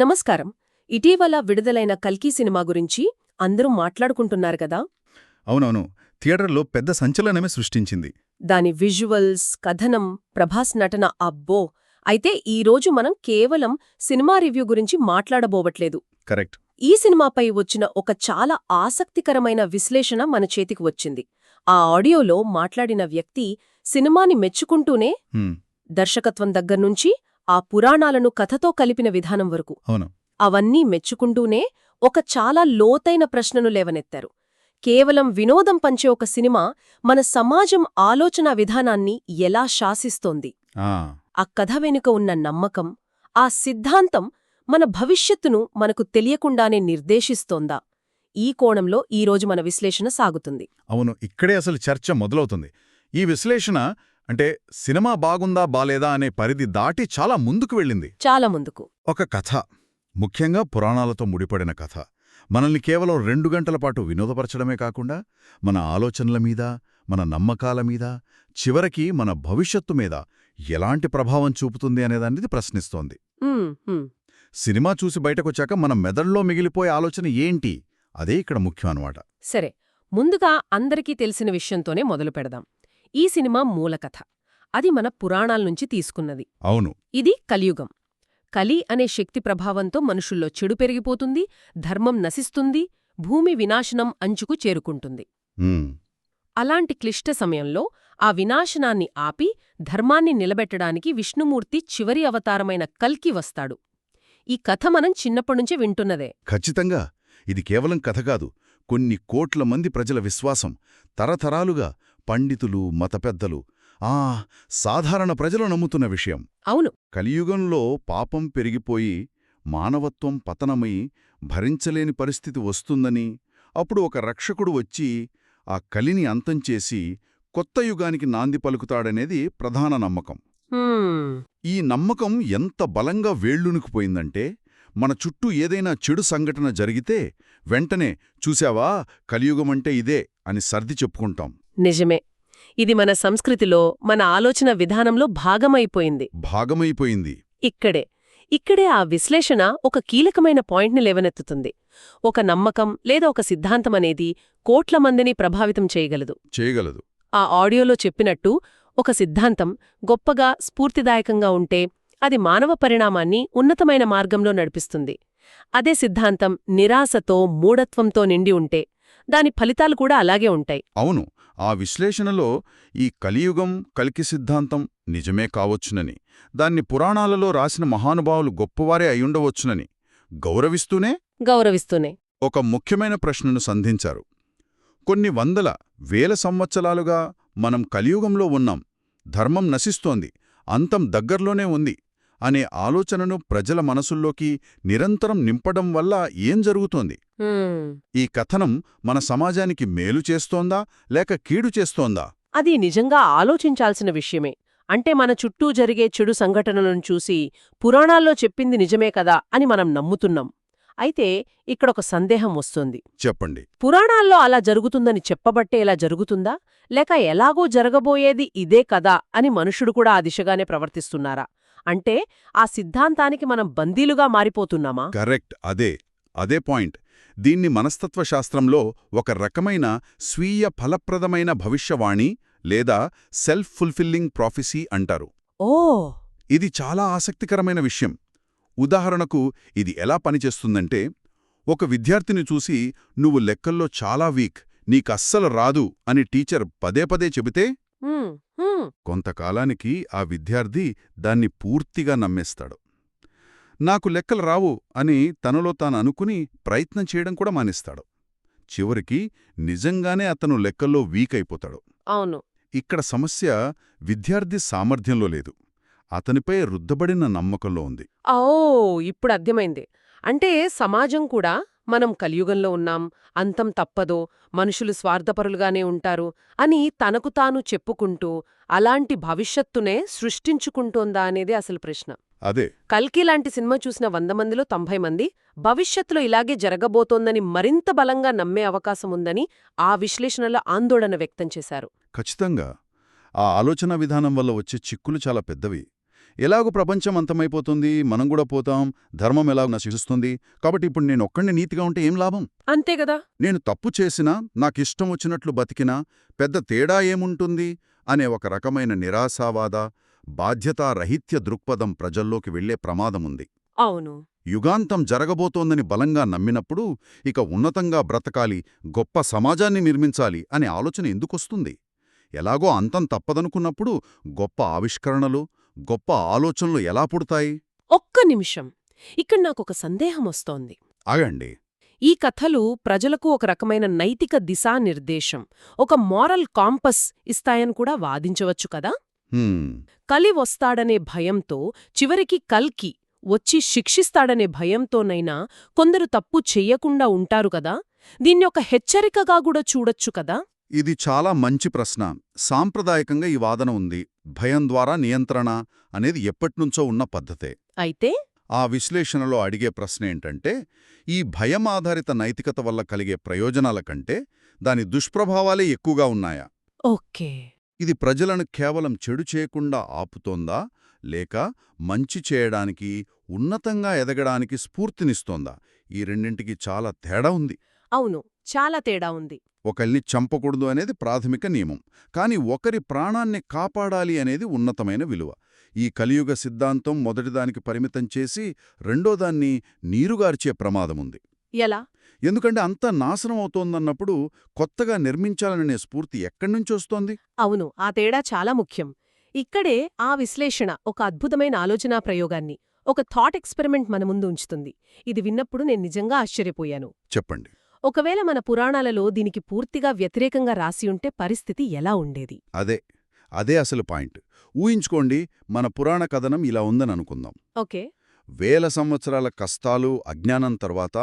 నమస్కారం. ఇటీవల విడుదలైన కల్కి సినిమా గురించి అందరూ మాట్లాడుకుంటున్నారు కదా. అవునవును. థియేటర్లో పెద్ద సంచలనమే సృష్టించింది. దాని విజువల్స్, కథనం, ప్రభాస్ నటన అబ్బో. అయితే ఈరోజు మనం కేవలం సినిమా రివ్యూ గురించి మాట్లాడబోవట్లేదు. కరెక్ట్. ఈ సినిమాపై వచ్చిన ఒక చాలా ఆసక్తికరమైన విశ్లేషణ మన చేతికి వచ్చింది. ఆ ఆడియోలో మాట్లాడిన వ్యక్తి సినిమాని మెచ్చుకుంటూనే దర్శకత్వం దగ్గర్నుంచి ఆ పురాణాలను కథతో కలిపిన విధానం వరకు అవును, అవన్నీ మెచ్చుకుంటూనే ఒక చాలా లోతైన ప్రశ్నను లేవనెత్తారు. కేవలం వినోదం పంచే ఒక సినిమా మన సమాజం ఆలోచనా విధానాన్ని ఎలా శాసిస్తోంది, ఆ కథ వెనుక ఉన్న నమ్మకం, ఆ సిద్ధాంతం మన భవిష్యత్తును మనకు తెలియకుండానే నిర్దేశిస్తోందా? ఈ కోణంలో ఈరోజు మన విశ్లేషణ సాగుతుంది. అవును, ఇక్కడే అసలు చర్చ మొదలవుతుంది. ఈ విశ్లేషణ అంటే సినిమా బాగుందా బాలేదా అనే పరిధి దాటి చాలా ముందుకు వెళ్ళింది. చాలా ముందుకు. ఒక కథ, ముఖ్యంగా పురాణాలతో ముడిపడిన కథ, మనల్ని కేవలం 2 గంటల పాటు వినోదపరచడమే కాకుండా మన ఆలోచనల మీద, మన నమ్మకాల మీద, చివరికి మన భవిష్యత్తు మీద ఎలాంటి ప్రభావం చూపుతుంది అనేదానిది ప్రశ్నిస్తోంది. సినిమా చూసి బయటకొచ్చాక మన మెదడులో మిగిలిపోయే ఆలోచన ఏంటి, అదే ఇక్కడ ముఖ్యం అన్నమాట. సరే, ముందుగా అందరికీ తెలిసిన విషయంతోనే మొదలు పెడదాం. ఈ సినిమా మూలకథ అది మన పురాణాల్నుంచి తీసుకున్నది. అవును, ఇది కలియుగం. కలి అనే శక్తి ప్రభావంతో మనుషుల్లో చెడు పెరిగిపోతుంది, ధర్మం నశిస్తుంది, భూమి వినాశనం అంచుకు చేరుకుంటుంది. అలాంటి క్లిష్ట సమయంలో ఆ వినాశనాన్ని ఆపి ధర్మాన్ని నిలబెట్టడానికి విష్ణుమూర్తి చివరి అవతారమైన కల్కి వస్తాడు. ఈ కథ మనం చిన్నప్పటినుంచే వింటున్నదే. ఖచ్చితంగా. ఇది కేవలం కథ కాదు, కొన్ని కోట్ల మంది ప్రజల విశ్వాసం. తరతరాలుగా పండితులు, మత పెద్దలు, సాధారణ ప్రజలు నమ్ముతున్న విషయం. అవును. కలియుగంలో పాపం పెరిగిపోయి మానవత్వం పతనమై భరించలేని పరిస్థితి వస్తుందని, అప్పుడు ఒక రక్షకుడు వచ్చి ఆ కలిని అంతంచేసి కొత్త యుగానికి నాంది పలుకుతాడనేది ప్రధాన నమ్మకం. ఈ నమ్మకం ఎంత బలంగా వేళ్లునుకుపోయిందంటే, మన చుట్టూ ఏదైనా చెడు సంఘటన జరిగితే వెంటనే చూశావా కలియుగమంటే ఇదే అని సర్ది చెప్పుకుంటాం. నిజమే. ఇది మన సంస్కృతిలో, మన ఆలోచన విధానంలో భాగమైపోయింది. ఇక్కడే ఆ విశ్లేషణ ఒక కీలకమైన పాయింట్ని లేవనెత్తుతుంది. ఒక నమ్మకం లేదా ఒక సిద్ధాంతమనేది కోట్ల మందిని ప్రభావితం చేయగలదు. ఆ ఆడియోలో చెప్పినట్టు ఒక సిద్ధాంతం గొప్పగా, స్ఫూర్తిదాయకంగా ఉంటే అది మానవ పరిణామాన్ని ఉన్నతమైన మార్గంలో నడిపిస్తుంది. అదే సిద్ధాంతం నిరాశతో, మూఢత్వంతో నిండి ఉంటే దాని ఫలితాలు కూడా అలాగే ఉంటాయి. అవును, ఆ విశ్లేషణలో ఈ కలియుగం, కల్కి సిద్ధాంతం నిజమే కావచ్చునని, దాన్ని పురాణాలలో రాసిన మహానుభావులు గొప్పవారే అయ్యుండవచ్చునని గౌరవిస్తూనే ఒక ముఖ్యమైన ప్రశ్నను సంధించారు. కొన్ని వందల, వేల సంవత్సరాలుగా మనం కలియుగంలో ఉన్నాం, ధర్మం నశిస్తోంది, అంతం దగ్గర్లోనే ఉంది అనే ఆలోచనను ప్రజల మనసుల్లోకి నిరంతరం నింపడం వల్ల ఏం జరుగుతోంది? ఈ కథనం మన సమాజానికి మేలు చేస్తోందా లేక కీడు చేస్తోందా? అది నిజంగా ఆలోచించాల్సిన విషయమే. అంటే మన చుట్టూ జరిగే చెడు సంఘటనలను చూసి పురాణాల్లో చెప్పింది నిజమే కదా అని మనం నమ్ముతున్నాం. అయితే ఇక్కడొక సందేహం వస్తుంది. చెప్పండి. పురాణాల్లో అలా జరుగుతుందని చెప్పబట్టే ఇలా జరుగుతుందా, లేక ఎలాగో జరగబోయేది ఇదే కదా అని మనుషుడు కూడా ఆ దిశగానే ప్రవర్తిస్తున్నారా? అంటే ఆ సిద్ధాంతానికి మనం బందీలుగా మారిపోతున్నామా? కరెక్ట్, అదే పాయింట్. దీన్ని మనస్తత్వశాస్త్రంలో ఒక రకమైన స్వీయ ఫలప్రదమైన భవిష్యవాణి లేదా సెల్ఫ్ ఫుల్ఫిల్లింగ్ ప్రాఫెసీ అంటారు. ఇది చాలా ఆసక్తికరమైన విషయం. ఉదాహరణకు ఇది ఎలా పనిచేస్తుందంటే, ఒక విద్యార్థిని చూసి నువ్వు లెక్కల్లో చాలా వీక్, నీకస్సలు రాదు అని టీచర్ పదే పదే చెబితే కొంతకాలానికి ఆ విద్యార్థి దాన్ని పూర్తిగా నమ్మేస్తాడు. నాకు లెక్కలు రావు అని తనలో తాను అనుకుని ప్రయత్నం చేయడం కూడా మానేస్తాడు. చివరికి నిజంగానే అతను లెక్కల్లో వీక్ అయిపోతాడు. అవును. ఇక్కడ సమస్య విద్యార్థి సామర్థ్యంలో లేదు, అతనిపై రుద్దబడిన నమ్మకంలో ఉంది. ఇప్పుడు అర్థమైంది. అంటే సమాజం కూడా మనం కలియుగంలో ఉన్నాం, అంతం తప్పదో, మనుషులు స్వార్థపరులుగానే ఉంటారు అని తనకు తాను చెప్పుకుంటూ అలాంటి భవిష్యత్తునే సృష్టించుకుంటోందా అనేది అసలు ప్రశ్న. అదే కల్కి లాంటి సినిమా చూసిన 100 మందిలో 90 మంది భవిష్యత్తులో ఇలాగే జరగబోతోందని మరింత బలంగా నమ్మే అవకాశముందని ఆ విశ్లేషణలో ఆందోళన వ్యక్తం చేశారు. ఖచ్చితంగా. ఆ ఆలోచనా విధానం వల్ల వచ్చే చిక్కులు చాలా పెద్దవి. ఎలాగూ ప్రపంచం అంతమైపోతుంది, మనం కూడా పోతాం, ధర్మం ఎలాగూ నశిస్తుంది, కాబట్టి ఇప్పుడు నేనొక్కడిని నీతిగా ఉంటే ఏం లాభం? అంతే గదా. నేను తప్పు చేసినా, నాకిష్టం వచ్చినట్లు బతికినా పెద్ద తేడా ఏముంటుంది అనే ఒక రకమైన నిరాశావాద, బాధ్యతారహిత్య దృక్పథం ప్రజల్లోకి వెళ్లే ప్రమాదముంది. అవును. యుగాంతం జరగబోతోందని బలంగా నమ్మినప్పుడు ఇక ఉన్నతంగా బ్రతకాలి, గొప్ప సమాజాన్ని నిర్మించాలి అనే ఆలోచన ఎందుకొస్తుంది? ఎలాగో అంతం తప్పదనుకున్నప్పుడు గొప్ప ఆవిష్కరణలు, గొప్ప ఆలోచనలు ఎలా పుడతాయి? ఒక్క నిమిషం. ఇక్కడ నాకొక సందేహమొస్తోంది. ఆగండి. ఈ కథలు ప్రజలకు ఒక రకమైన నైతిక దిశానిర్దేశం, ఒక మారల్ కాంపస్ ఇస్తాయని కూడా వాదించవచ్చు కదా. కలి వస్తాడనే భయంతో, చివరికి కల్కి వచ్చి శిక్షిస్తాడనే భయంతోనైనా కొందరు తప్పు చెయ్యకుండా ఉంటారు కదా. దీన్ని ఒక హెచ్చరికగా కూడా చూడొచ్చు కదా. ఇది చాలా మంచి ప్రశ్న. సాంప్రదాయకంగా ఈ వాదన ఉంది. భయం ద్వారా నియంత్రణ అనేది ఎప్పట్నుంచో ఉన్న పద్ధతే. అయితే ఆ విశ్లేషణలో అడిగే ప్రశ్నేంటంటే, ఈ భయం ఆధారిత నైతికత వల్ల కలిగే ప్రయోజనాల కంటే దాని దుష్ప్రభావాలే ఎక్కువగా ఉన్నాయా? ఓకే. ఇది ప్రజలను కేవలం చెడు చేయకుండా ఆపుతోందా, లేక మంచి చేయడానికి, ఉన్నతంగా ఎదగడానికి స్ఫూర్తినిస్తోందా? ఈ రెండింటికి చాలా తేడా ఉంది. అవును, చాలా తేడా ఉంది. ఒకల్ని చంపకూడదు అనేది ప్రాథమిక నియమం, కాని ఒకరి ప్రాణాన్ని కాపాడాలి అనేది ఉన్నతమైన విలువ. ఈ కలియుగ సిద్ధాంతం మొదటిదానికి పరిమితం చేసి రెండోదాన్ని నీరుగార్చే ప్రమాదముంది. ఎలా? ఎందుకంటే అంతా నాశనం అవుతోందన్నప్పుడు కొత్తగా నిర్మించాలనే స్ఫూర్తి ఎక్కడ్నుంచొస్తోంది? అవును, ఆ తేడా చాలా ముఖ్యం. ఇక్కడే ఆ విశ్లేషణ ఒక అద్భుతమైన ఆలోచనా ప్రయోగాన్ని, ఒక థాట్ ఎక్స్పెరిమెంట్ మన ముందు ఉంచుతుంది. ఇది విన్నప్పుడు నేను నిజంగా ఆశ్చర్యపోయాను. చెప్పండి. ఒకవేళ మన పురాణాలలో దీనికి పూర్తిగా వ్యతిరేకంగా రాసి ఉంటే పరిస్థితి ఎలా ఉండేది? అదే అసలు పాయింట్. ఊహించుకోండి, మన పురాణ కథనం ఇలా ఉందననుకుందాం. ఓకే. వేల సంవత్సరాల కష్టాలు, అజ్ఞానం తర్వాత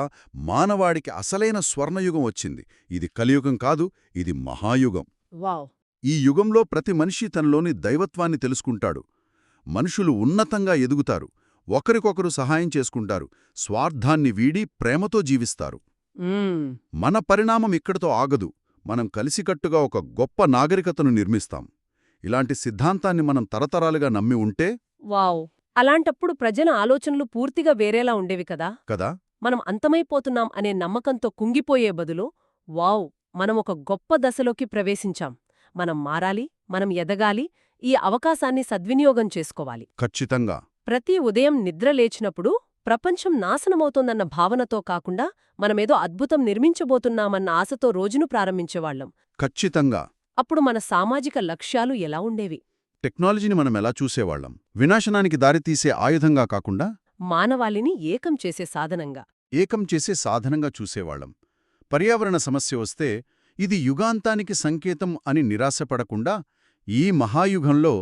మానవాడికి అసలైన స్వర్ణయుగం వచ్చింది. ఇది కలియుగం కాదు, ఇది మహాయుగం. వావ్. ఈ యుగంలో ప్రతి మనిషి తనలోని దైవత్వాన్ని తెలుసుకుంటాడు. మనుషులు ఉన్నతంగా ఎదుగుతారు, ఒకరికొకరు సహాయం చేసుకుంటారు, స్వార్థాన్ని వీడి ప్రేమతో జీవిస్తారు. మన పరిణామం ఇక్కడితో ఆగదు. మనం కలిసికట్టుగా ఒక గొప్ప నాగరికతను నిర్మిస్తాం. ఇలాంటి సిద్ధాంతాన్ని మనం తరతరాలుగా నమ్మి ఉంటే. వావ్. అలాంటప్పుడు ప్రజల ఆలోచనలు పూర్తిగా వేరేలా ఉండేవి కదా. మనం అంతమైపోతున్నాం అనే నమ్మకంతో కుంగిపోయే బదులు, వావ్, మనం ఒక గొప్ప దశలోకి ప్రవేశించాం, మనం మారాలి, మనం ఎదగాలి, ఈ అవకాశాన్ని సద్వినియోగం చేసుకోవాలి. ఖచ్చితంగా. ప్రతి ఉదయం నిద్ర లేచినప్పుడు ప్రపంచం నాశనమవుతోందన్న భావనతో కాకుండా మనమేదో అద్భుతం నిర్మించబోతున్నామన్న ఆశతో రోజును ప్రారంభించేవాళ్లం. ఖచ్చితంగా. అప్పుడు మన సామాజిక లక్ష్యాలు ఎలా ఉండేవి? టెక్నాలజీని మనం ఎలా చూసేవాళ్లం? వినాశనానికి దారితీసే ఆయుధంగా కాకుండా మానవాళిని ఏకం చేసే సాధనంగా చూసేవాళ్లం. పర్యావరణ సమస్య వస్తే ఇది యుగాంతానికి సంకేతం అని నిరాశపడకుండా, ఈ మహాయుగంలో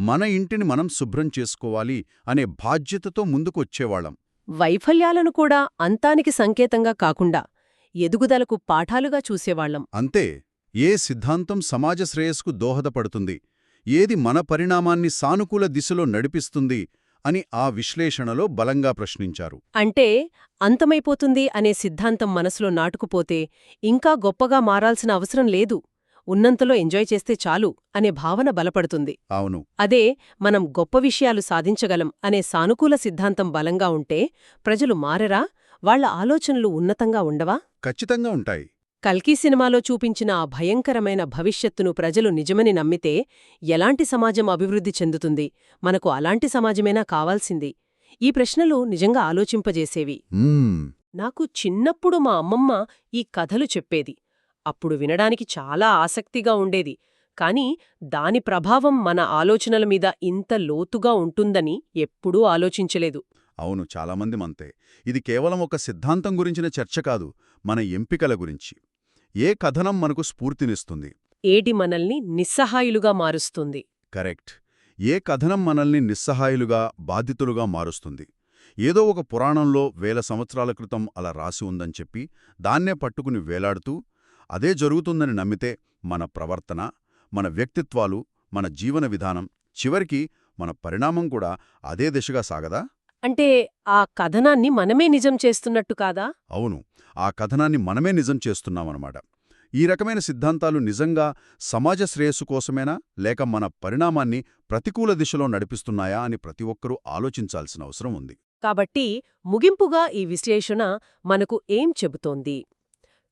మన ఇంటిని మనం శుభ్రం చేసుకోవాలి అనే బాధ్యతతో ముందుకు వచ్చేవాళ్లం. వైఫల్యాలను కూడా అంతానికి సంకేతంగా కాకుండా ఎదుగుదలకు పాఠాలుగా చూసేవాళ్లం. అంతే. ఏ సిద్ధాంతం సమాజ శ్రేయస్కు దోహదపడుతుంది, ఏది మన పరిణామాన్ని సానుకూల దిశలో నడిపిస్తుంది అని ఆ విశ్లేషణలో బలంగా ప్రశ్నించారు. అంటే అంతమైపోతుంది అనే సిద్ధాంతం మనసులో నాటుకుపోతే ఇంకా గొప్పగా మారాల్సిన అవసరం లేదు, ఉన్నంతలో ఎంజాయ్ చేస్తే చాలు అనే భావన బలపడుతుంది. అవును. అదే మనం గొప్ప విషయాలు సాధించగలం అనే సానుకూల సిద్ధాంతం బలంగా ఉంటే ప్రజలు మారరా? వాళ్ల ఆలోచనలు ఉన్నతంగా ఉండవా? ఖచ్చితంగా ఉంటాయి. కల్కి సినిమాలో చూపించిన ఆ భయంకరమైన భవిష్యత్తును ప్రజలు నిజమని నమ్మితే ఎలాంటి సమాజం అభివృద్ధి చెందుతుంది? మనకు అలాంటి సమాజమేనా కావాల్సింది? ఈ ప్రశ్నలు నిజంగా ఆలోచింపజేసేవి. నాకు చిన్నప్పుడు మా అమ్మమ్మ ఈ కథలు చెప్పేది. అప్పుడు వినడానికి చాలా ఆసక్తిగా ఉండేది. కాని దాని ప్రభావం మన ఆలోచనల మీద ఇంత లోతుగా ఉంటుందని ఎప్పుడూ ఆలోచించలేదు. అవును, చాలామంది మంతే. ఇది కేవలం ఒక సిద్ధాంతం గురించిన చర్చ కాదు, మన ఎంపికల గురించి. ఏ కథనం మనకు స్ఫూర్తినిస్తుంది? ఏటి మనల్ని నిస్సహాయులుగా మారుస్తుంది? కరెక్ట్. ఏ కథనం మనల్ని నిస్సహాయులుగా, బాధితులుగా మారుస్తుంది? ఏదో ఒక పురాణంలో వేల సంవత్సరాల క్రితం అలా రాసి ఉందని చెప్పి దాన్నే పట్టుకుని వేలాడుతూ అదే జరుగుతుందని నమ్మితే మన ప్రవర్తన, మన వ్యక్తిత్వాలు, మన జీవన విధానం, చివరికి మన పరిణామం కూడా అదే దిశగా సాగదా? అంటే ఆ కథనాన్ని మనమే నిజం చేస్తున్నట్టు కాదా? అవును, ఆ కథనాన్ని మనమే నిజం చేస్తున్నామన్నమాట. ఈ రకమైన సిద్ధాంతాలు నిజంగా సమాజ శ్రేయస్సు కోసమేనా లేక మన పరిణామాన్ని ప్రతికూల దిశలో నడిపిస్తున్నాయా అని ప్రతి ఒక్కరూ ఆలోచించాల్సిన అవసరం ఉంది. కాబట్టి ముగింపుగా ఈ విశ్లేషణ మనకు ఏం చెబుతోంది?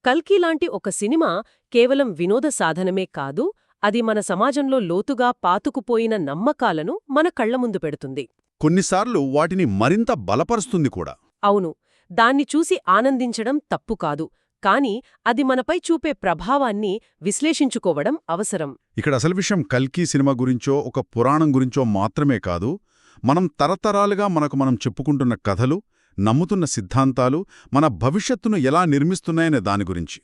కల్కి లాంటి ఒక సినిమా కేవలం వినోద సాధనమే కాదు, అది మన సమాజంలో లోతుగా పాతుకుపోయిన నమ్మకాలను మన కళ్ల ముందు పెడుతుంది. కొన్నిసార్లు వాటిని మరింత బలపరుస్తుంది కూడా. అవును, దాన్ని చూసి ఆనందించడం తప్పు కాదు, కాని అది మనపై చూపే ప్రభావాన్ని విశ్లేషించుకోవడం అవసరం. ఇక్కడ అసలు విషయం కల్కి సినిమా గురించో ఒక పురాణం గురించో మాత్రమే కాదు, మనం తరతరాలుగా మనం చెప్పుకుంటున్న కథలు, నమ్ముతున్న సిద్ధాంతాలు మన భవిష్యత్తును ఎలా నిర్మిస్తున్నాయనే దాని గురించి.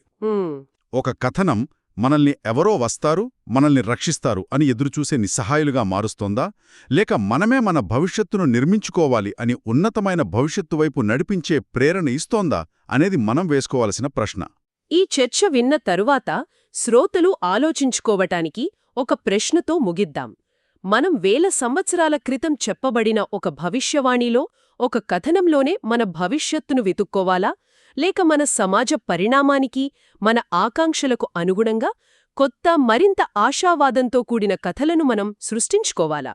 ఒక కథనం మనల్ని ఎవరో వస్తారు, మనల్ని రక్షిస్తారు అని ఎదురుచూసే నిస్సహాయులుగా మారుస్తోందా, లేక మనమే మన భవిష్యత్తును నిర్మించుకోవాలి అని ఉన్నతమైన భవిష్యత్తు వైపు నడిపించే ప్రేరణ ఇస్తోందా అనేది మనం వేసుకోవాల్సిన ప్రశ్న. ఈ చర్చ విన్న తరువాత శ్రోతలు ఆలోచించుకోవటానికి ఒక ప్రశ్నతో ముగిద్దాం. మనం వేల సంవత్సరాల క్రితం చెప్పబడిన ఒక భవిష్యవాణిలో, ఒక కథనంలోనే మన భవిష్యత్తును వెతుక్కోవాలా, లేక మన సమాజ పరిణామానికి, మన ఆకాంక్షలకు అనుగుణంగా కొత్త మరింత ఆశావాదంతో కూడిన కథలను మనం సృష్టించుకోవాలా?